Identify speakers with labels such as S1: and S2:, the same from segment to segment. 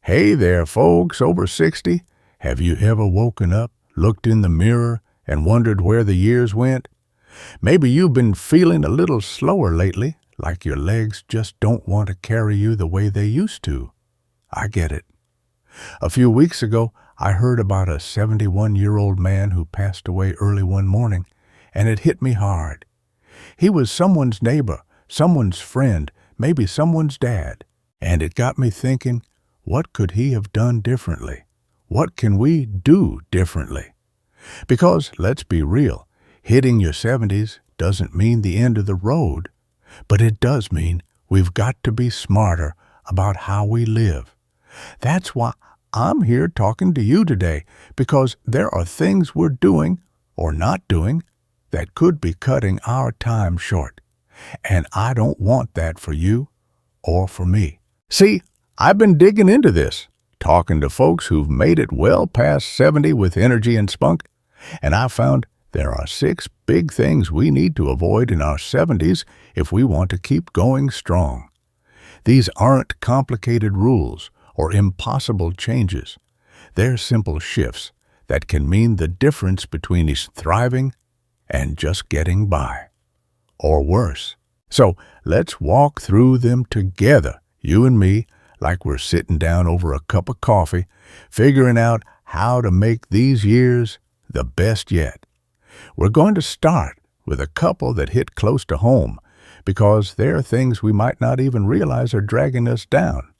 S1: Hey there, folks over 60. Have you ever woken up, looked in the mirror, and wondered where the years went? Maybe you've been feeling a little slower lately, like your legs just don't want to carry you the way they used to. I get it. A few weeks ago, I heard about a 71-year-old man who passed away early one morning, and it hit me hard. He was someone's neighbor, someone's friend, maybe someone's dad. And it got me thinking, what could he have done differently? What can we do differently? Because, let's be real, hitting your 70s doesn't mean the end of the road, but it does mean we've got to be smarter about how we live. That's why I'm here talking to you today, because there are things we're doing or not doing that could be cutting our time short. And I don't want that for you or for me. See, I've been digging into this, talking to folks who've made it well past 70 with energy and spunk, and I found there are 6 big things we need to avoid in our 70s if we want to keep going strong. These aren't complicated rules or impossible changes. They're simple shifts that can mean the difference between thriving and just getting by, or worse. So let's walk through them together, you and me, like we're sitting down over a cup of coffee, figuring out how to make these years the best yet. We're going to start with a couple that hit close to home, because there are things we might not even realize are dragging us down.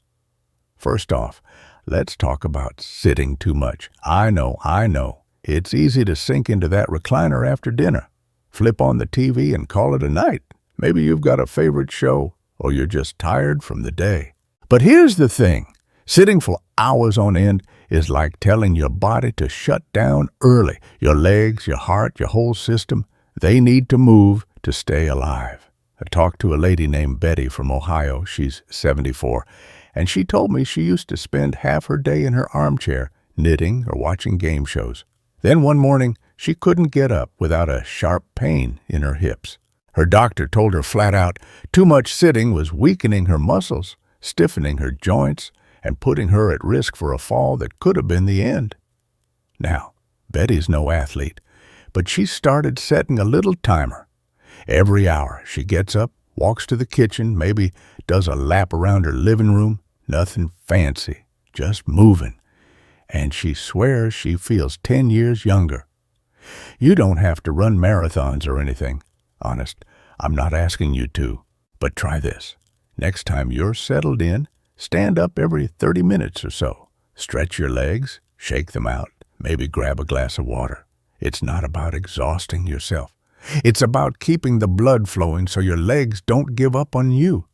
S1: First off, let's talk about sitting too much. I know. It's easy to sink into that recliner after dinner, flip on the TV and call it a night. Maybe you've got a favorite show, or you're just tired from the day. But here's the thing. Sitting for hours on end is like telling your body to shut down early. Your legs, your heart, your whole system, they need to move to stay alive. I talked to a lady named Betty from Ohio. She's 74, and she told me she used to spend half her day in her armchair, knitting or watching game shows. Then one morning, she couldn't get up without a sharp pain in her hips. Her doctor told her flat out too much sitting was weakening her muscles, stiffening her joints, and putting her at risk for a fall that could have been the end. Now, Betty's no athlete, but she started setting a little timer. Every hour, she gets up, walks to the kitchen, maybe does a lap around her living room, nothing fancy, just moving. And she swears she feels 10 years younger. You don't have to run marathons or anything. Honest, I'm not asking you to, but try this. Next time you're settled in, stand up every 30 minutes or so. Stretch your legs, shake them out, maybe grab a glass of water. It's not about exhausting yourself. It's about keeping the blood flowing so your legs don't give up on you.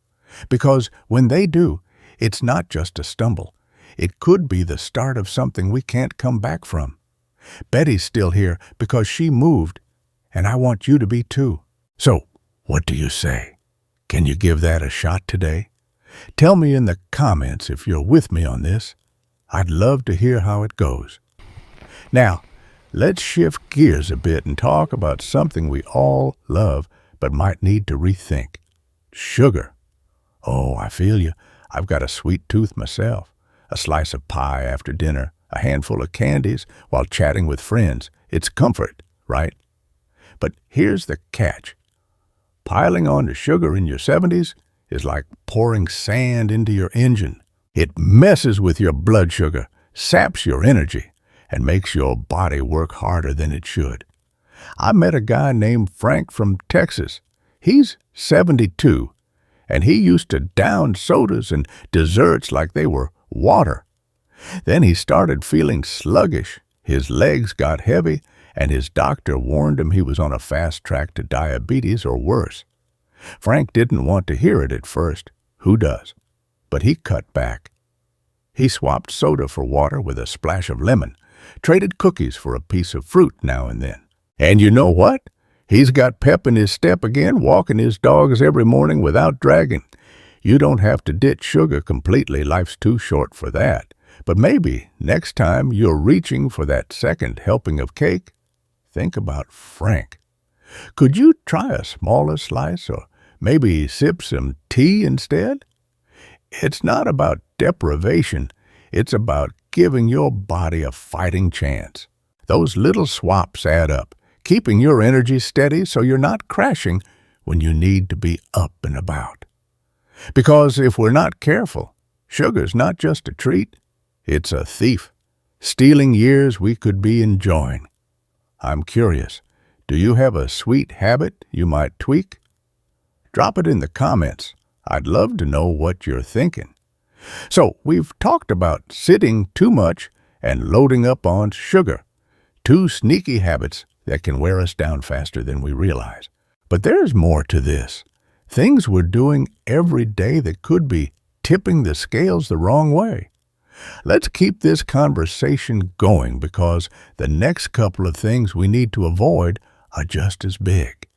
S1: Because when they do, it's not just a stumble. It could be the start of something we can't come back from. Betty's still here because she moved, and I want you to be too. So, what do you say? Can you give that a shot today? Tell me in the comments if you're with me on this. I'd love to hear how it goes. Now, let's shift gears a bit and talk about something we all love but might need to rethink. Sugar. Oh, I feel you. I've got a sweet tooth myself. A slice of pie after dinner, a handful of candies while chatting with friends. It's comfort, right? But here's the catch. Piling on the sugar in your 70s is like pouring sand into your engine. It messes with your blood sugar, saps your energy, and makes your body work harder than it should. I met a guy named Frank from Texas. He's 72, and he used to down sodas and desserts like they were water. Then he started feeling sluggish. His legs got heavy, and his doctor warned him he was on a fast track to diabetes or worse. Frank didn't want to hear it at first. Who does? But he cut back. He swapped soda for water with a splash of lemon, traded cookies for a piece of fruit now and then. And you know what? He's got pep in his step again, walking his dogs every morning without dragging. You don't have to ditch sugar completely. Life's too short for that. But maybe next time you're reaching for that second helping of cake, think about Frank. Could you try a smaller slice or maybe sip some tea instead? It's not about deprivation. It's about giving your body a fighting chance. Those little swaps add up, keeping your energy steady so you're not crashing when you need to be up and about. Because if we're not careful, sugar's not just a treat, it's a thief, stealing years we could be enjoying. I'm curious, do you have a sweet habit you might tweak? Drop it in the comments. I'd love to know what you're thinking. So, we've talked about sitting too much and loading up on sugar, two sneaky habits that can wear us down faster than we realize. But there's more to this. Things we're doing every day that could be tipping the scales the wrong way. Let's keep this conversation going because the next couple of things we need to avoid are just as big.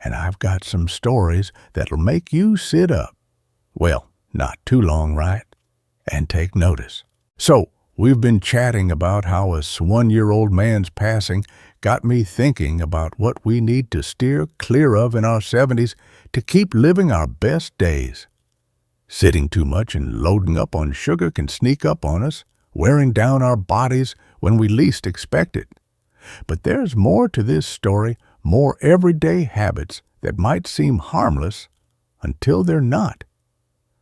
S1: And I've got some stories that'll make you sit up. Well, not too long, right? And take notice. So, we've been chatting about how a 1-year-old man's passing got me thinking about what we need to steer clear of in our 70s to keep living our best days. Sitting too much and loading up on sugar can sneak up on us, wearing down our bodies when we least expect it. But there's more to this story, more everyday habits that might seem harmless until they're not.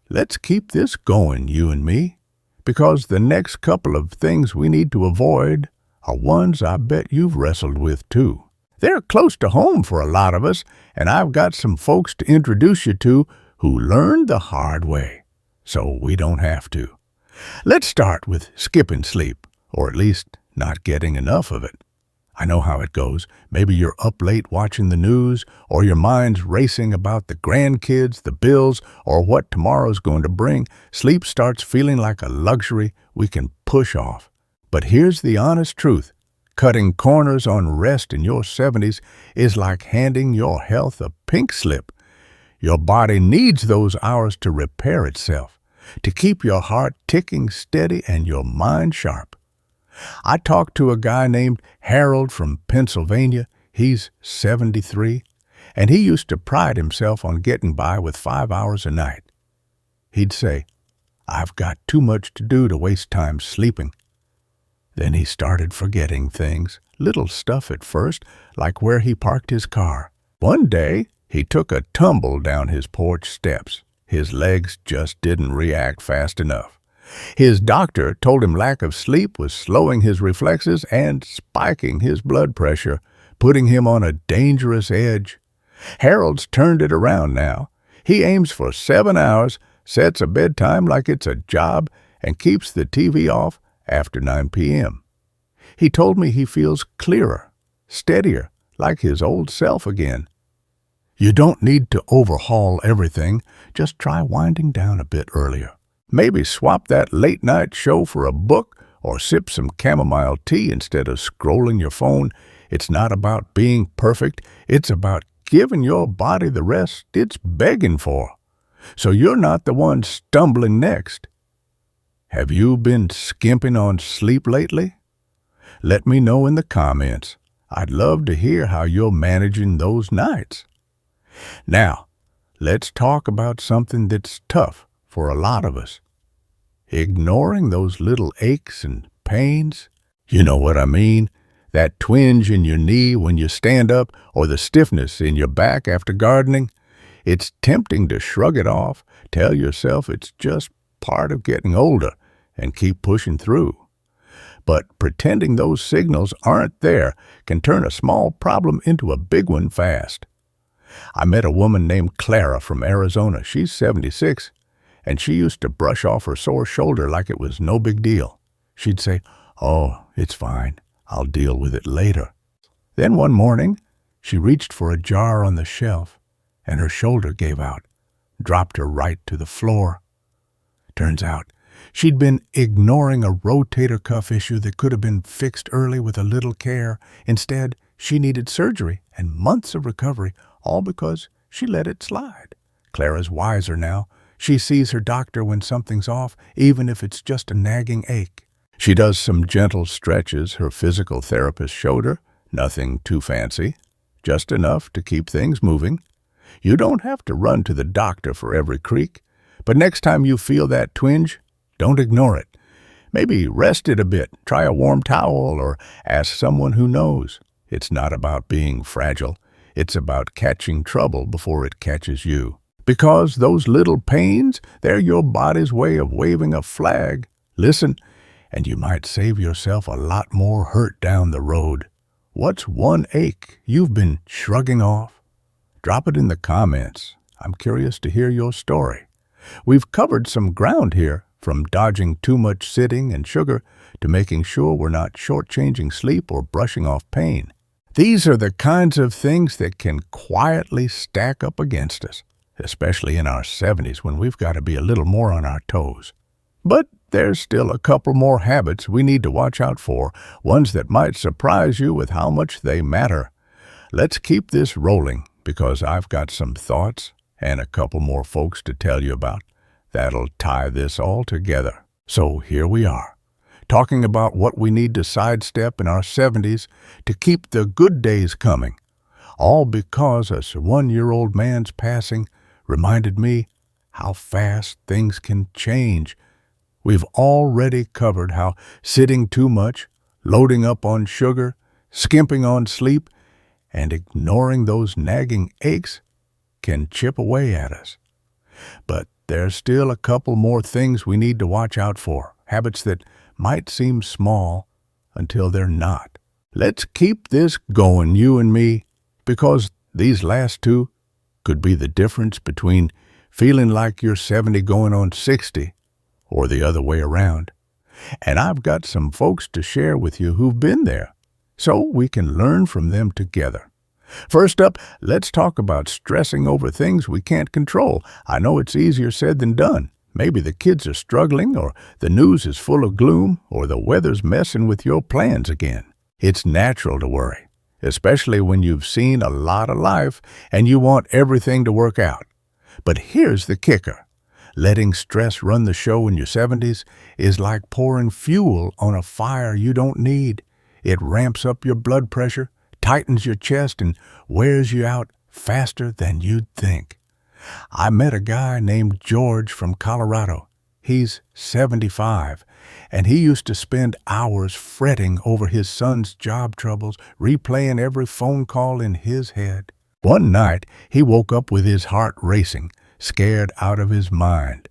S1: Let's keep this going, you and me, because the next couple of things we need to avoid are ones I bet you've wrestled with too. They're close to home for a lot of us, and I've got some folks to introduce you to who learned the hard way, so we don't have to. Let's start with skipping sleep, or at least not getting enough of it. I know how it goes. Maybe you're up late watching the news, or your mind's racing about the grandkids, the bills, or what tomorrow's going to bring. Sleep starts feeling like a luxury we can push off. But here's the honest truth. Cutting corners on rest in your 70s is like handing your health a pink slip. Your body needs those hours to repair itself, to keep your heart ticking steady and your mind sharp. I talked to a guy named Harold from Pennsylvania. He's 73, and he used to pride himself on getting by with 5 hours a night. He'd say, "I've got too much to do to waste time sleeping." Then he started forgetting things, little stuff at first, like where he parked his car. One day, he took a tumble down his porch steps. His legs just didn't react fast enough. His doctor told him lack of sleep was slowing his reflexes and spiking his blood pressure, putting him on a dangerous edge. Harold's turned it around now. He aims for 7 hours, sets a bedtime like it's a job, and keeps the TV off after 9 p.m. He told me he feels clearer, steadier, like his old self again. You don't need to overhaul everything. Just try winding down a bit earlier. Maybe swap that late-night show for a book or sip some chamomile tea instead of scrolling your phone. It's not about being perfect. It's about giving your body the rest it's begging for, so you're not the one stumbling next. Have you been skimping on sleep lately? Let me know in the comments. I'd love to hear how you're managing those nights. Now, let's talk about something that's tough for a lot of us. Ignoring those little aches and pains. You know what I mean? That twinge in your knee when you stand up, or the stiffness in your back after gardening. It's tempting to shrug it off, tell yourself it's just part of getting older, and keep pushing through. But pretending those signals aren't there can turn a small problem into a big one fast. I met a woman named Clara from Arizona. She's 76, and she used to brush off her sore shoulder like it was no big deal. She'd say, "Oh, it's fine. I'll deal with it later." Then one morning, she reached for a jar on the shelf, and her shoulder gave out, dropped her right to the floor. Turns out, she'd been ignoring a rotator cuff issue that could have been fixed early with a little care. Instead, she needed surgery and months of recovery, all because she let it slide. Clara's wiser now. She sees her doctor when something's off, even if it's just a nagging ache. She does some gentle stretches her physical therapist showed her, nothing too fancy, just enough to keep things moving. You don't have to run to the doctor for every creak, but next time you feel that twinge, don't ignore it. Maybe rest it a bit, try a warm towel, or ask someone who knows. It's not about being fragile. It's about catching trouble before it catches you. Because those little pains, they're your body's way of waving a flag. Listen, and you might save yourself a lot more hurt down the road. What's one ache you've been shrugging off? Drop it in the comments. I'm curious to hear your story. We've covered some ground here, from dodging too much sitting and sugar to making sure we're not shortchanging sleep or brushing off pain. These are the kinds of things that can quietly stack up against us, especially in our 70s when we've got to be a little more on our toes. But there's still a couple more habits we need to watch out for, ones that might surprise you with how much they matter. Let's keep this rolling, because I've got some thoughts and a couple more folks to tell you about that'll tie this all together. So here we are, talking about what we need to sidestep in our 70s to keep the good days coming. All because a 1-year-old man's passing reminded me how fast things can change. We've already covered how sitting too much, loading up on sugar, skimping on sleep, and ignoring those nagging aches can chip away at us. But there's still a couple more things we need to watch out for, habits that might seem small until they're not. Let's keep this going, you and me, because these last two could be the difference between feeling like you're 70 going on 60 or the other way around. And I've got some folks to share with you who've been there, so we can learn from them together. First up, let's talk about stressing over things we can't control. I know it's easier said than done. Maybe the kids are struggling, or the news is full of gloom, or the weather's messing with your plans again. It's natural to worry, especially when you've seen a lot of life and you want everything to work out. But here's the kicker. Letting stress run the show in your 70s is like pouring fuel on a fire you don't need. It ramps up your blood pressure, tightens your chest, and wears you out faster than you'd think. I met a guy named George from Colorado. He's 75, and he used to spend hours fretting over his son's job troubles, replaying every phone call in his head. One night, he woke up with his heart racing, scared out of his mind.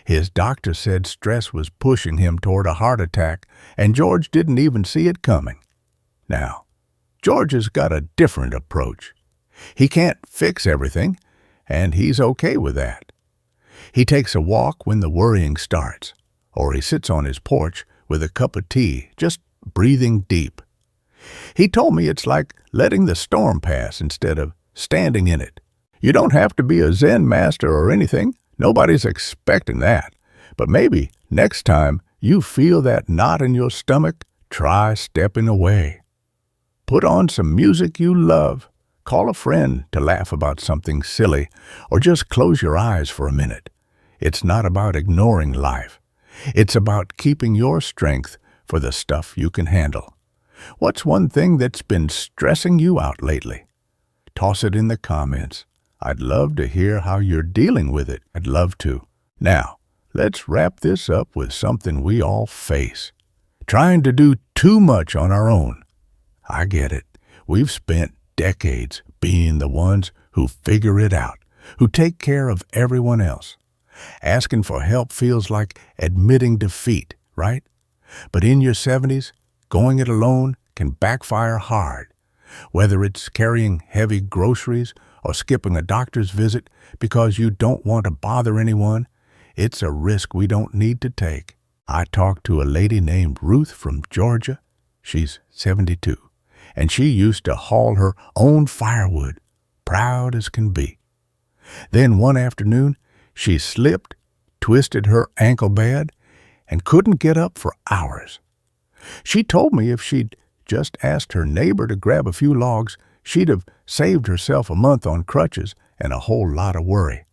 S1: His doctor said stress was pushing him toward a heart attack, and George didn't even see it coming. Now, George has got a different approach. He can't fix everything, and he's okay with that. He takes a walk when the worrying starts, or he sits on his porch with a cup of tea, just breathing deep. He told me it's like letting the storm pass instead of standing in it. You don't have to be a Zen master or anything. Nobody's expecting that. But maybe next time you feel that knot in your stomach, try stepping away. Put on some music you love. Call a friend to laugh about something silly, or just close your eyes for a minute. It's not about ignoring life. It's about keeping your strength for the stuff you can handle. What's one thing that's been stressing you out lately? Toss it in the comments. I'd love to hear how you're dealing with it. I'd love to. Now, let's wrap this up with something we all face. Trying to do too much on our own. I get it. We've spent decades being the ones who figure it out, who take care of everyone else. Asking for help feels like admitting defeat, right? But in your 70s, going it alone can backfire hard. Whether it's carrying heavy groceries or skipping a doctor's visit because you don't want to bother anyone, it's a risk we don't need to take. I talked to a lady named Ruth from Georgia. She's 72. And she used to haul her own firewood, proud as can be. Then one afternoon, she slipped, twisted her ankle bad, and couldn't get up for hours. She told me if she'd just asked her neighbor to grab a few logs, she'd have saved herself a month on crutches and a whole lot of worry.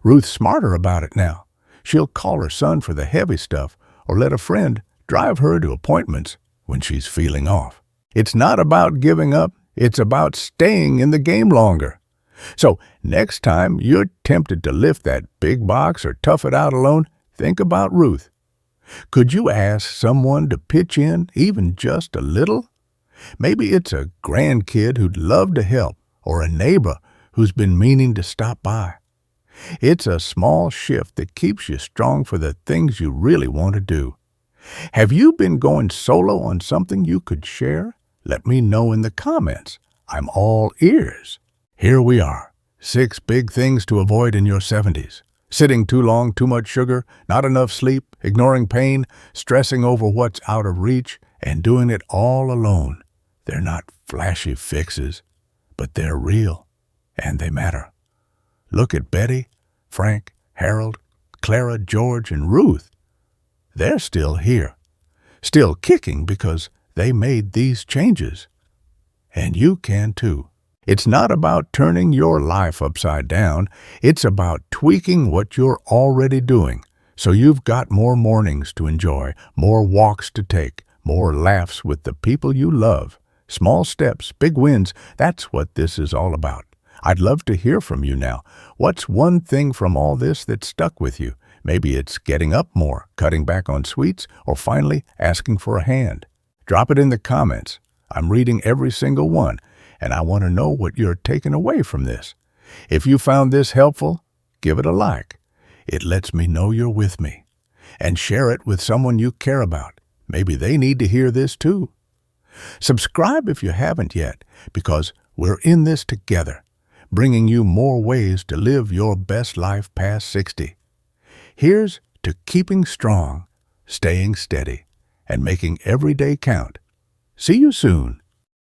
S1: Ruth's smarter about it now. She'll call her son for the heavy stuff or let a friend drive her to appointments when she's feeling off. It's not about giving up, it's about staying in the game longer. So next time you're tempted to lift that big box or tough it out alone, think about Ruth. Could you ask someone to pitch in even just a little? Maybe it's a grandkid who'd love to help or a neighbor who's been meaning to stop by. It's a small shift that keeps you strong for the things you really want to do. Have you been going solo on something you could share? Let me know in the comments. I'm all ears. Here we are. 6 big things to avoid in your 70s. Sitting too long, too much sugar, not enough sleep, ignoring pain, stressing over what's out of reach, and doing it all alone. They're not flashy fixes, but they're real, and they matter. Look at Betty, Frank, Harold, Clara, George, and Ruth. They're still here, still kicking because they made these changes. And you can too. It's not about turning your life upside down. It's about tweaking what you're already doing so you've got more mornings to enjoy, more walks to take, more laughs with the people you love. Small steps, big wins, that's what this is all about. I'd love to hear from you now. What's one thing from all this that stuck with you? Maybe it's getting up more, cutting back on sweets, or finally asking for a hand. Drop it in the comments. I'm reading every single one, and I want to know what you're taking away from this. If you found this helpful, give it a like. It lets me know you're with me. And share it with someone you care about. Maybe they need to hear this too. Subscribe if you haven't yet, because we're in this together, bringing you more ways to live your best life past 60. Here's to keeping strong, staying steady, and making every day count. See you soon.